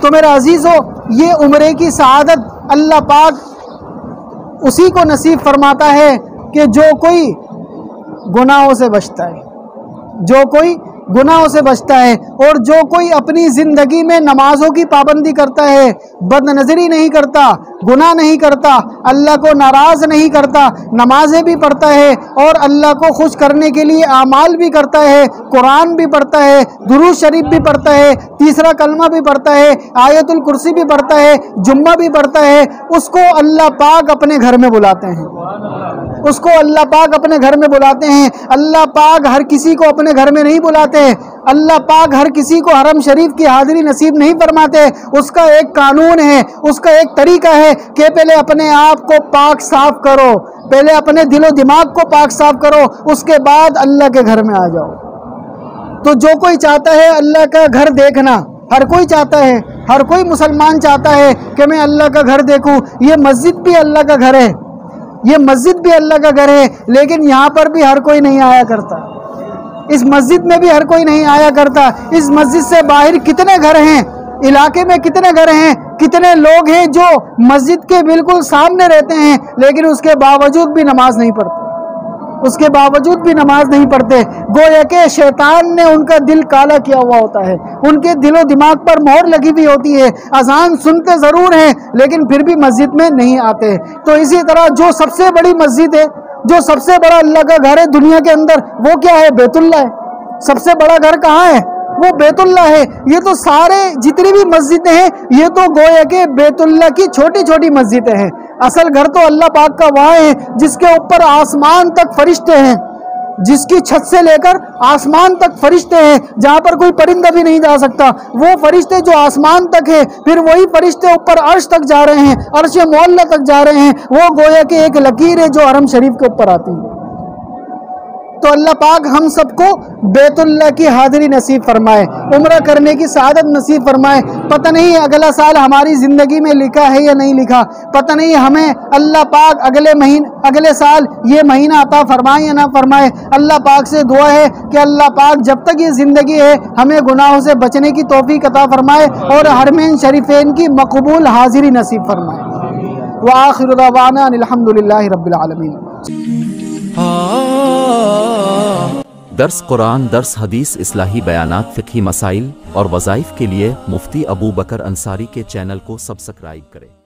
تو میرے عزیزو، یہ عمرے کی سعادت اللہ پاک اسی کو نصیب فرماتا ہے کہ جو کوئی گناہوں سے بچتا ہے، جو کوئی گناہوں سے بچتا ہے، اور جو کوئی اپنی زندگی میں نمازوں کی پابندی کرتا ہے، بد نظری نہیں کرتا، گناہ نہیں کرتا، اللہ کو ناراض نہیں کرتا، نمازیں بھی پڑھتا ہے اور اللہ کو خوش کرنے کے لیے اعمال بھی کرتا ہے، قرآن بھی پڑھتا ہے، درود شریف بھی پڑھتا ہے، تیسرا کلمہ بھی پڑھتا ہے، آیت الکرسی بھی پڑھتا ہے، جمعہ بھی پڑھتا ہے، اس کو اللہ پاک اپنے گھر میں بلاتے ہیں، اس کو اللہ پاک اپنے گھر میں بلاتے ہیں۔ اللہ پاک ہر کسی کو اپنے گھر میں نہیں بلاتے، اللہ پاک ہر کسی کو حرم شریف کی حاضری نصیب نہیں فرماتے۔ اس کا ایک قانون ہے، اس کا ایک طریقہ ہے کہ پہلے اپنے آپ کو پاک صاف کرو، پہلے اپنے دل و دماغ کو پاک صاف کرو، اس کے بعد اللہ کے گھر میں آ جاؤ۔ تو جو کوئی چاہتا ہے اللہ کا گھر دیکھنا، ہر کوئی چاہتا ہے، ہر کوئی مسلمان چاہتا ہے کہ میں اللہ کا گھر دیکھوں۔ یہ مسجد بھی اللہ کا گھر ہے، یہ مسجد بھی اللہ کا گھر ہے، لیکن یہاں پر بھی ہر کوئی نہیں آیا کرتا، اس مسجد میں بھی ہر کوئی نہیں آیا کرتا۔ اس مسجد سے باہر کتنے گھر ہیں، علاقے میں کتنے گھر ہیں، کتنے لوگ ہیں جو مسجد کے بالکل سامنے رہتے ہیں لیکن اس کے باوجود بھی نماز نہیں پڑھتے، اس کے باوجود بھی نماز نہیں پڑھتے۔ گویا کہ شیطان نے ان کا دل کالا کیا ہوا ہوتا ہے، ان کے دل و دماغ پر مہر لگی ہوئی ہوتی ہے، اذان سنتے ضرور ہیں لیکن پھر بھی مسجد میں نہیں آتے۔ تو اسی طرح جو سب سے بڑی مسجد ہے، جو سب سے بڑا اللہ کا گھر ہے دنیا کے اندر، وہ کیا ہے؟ بیت اللہ ہے۔ سب سے بڑا گھر کہاں ہے؟ وہ بیت اللہ ہے۔ یہ تو سارے جتنی بھی مسجدیں ہیں یہ تو گویا کہ بیت اللہ کی چھوٹی چھوٹی مسجدیں ہیں۔ اصل گھر تو اللہ پاک کا وہاں ہے جس کے اوپر آسمان تک فرشتے ہیں، جس کی چھت سے لے کر آسمان تک فرشتے ہیں، جہاں پر کوئی پرندہ بھی نہیں جا سکتا۔ وہ فرشتے جو آسمان تک ہیں، پھر وہی فرشتے اوپر عرش تک جا رہے ہیں، عرش معلیٰ تک جا رہے ہیں۔ وہ گویا کہ ایک لکیر ہے جو حرم شریف کے اوپر آتی ہے۔ تو اللہ پاک ہم سب کو بیت اللہ کی حاضری نصیب فرمائے، عمرہ کرنے کی سعادت نصیب فرمائے۔ پتہ نہیں اگلا سال ہماری زندگی میں لکھا ہے یا نہیں لکھا، پتہ نہیں ہمیں اللہ پاک اگلے سال یہ مہینہ عطا فرمائے یا نہ فرمائے۔ اللہ پاک سے دعا ہے کہ اللہ پاک جب تک یہ زندگی ہے ہمیں گناہوں سے بچنے کی توفیق عطا فرمائے اور حرمین شریفین کی مقبول حاضری نصیب فرمائے۔ وآخر دعوانا ان الحمدللہ رب العالمین۔ درس قرآن، درس حدیث، اصلاحی بیانات، فقہی مسائل اور وظائف کے لیے مفتی ابو بکر انصاری کے چینل کو سبسکرائب کریں۔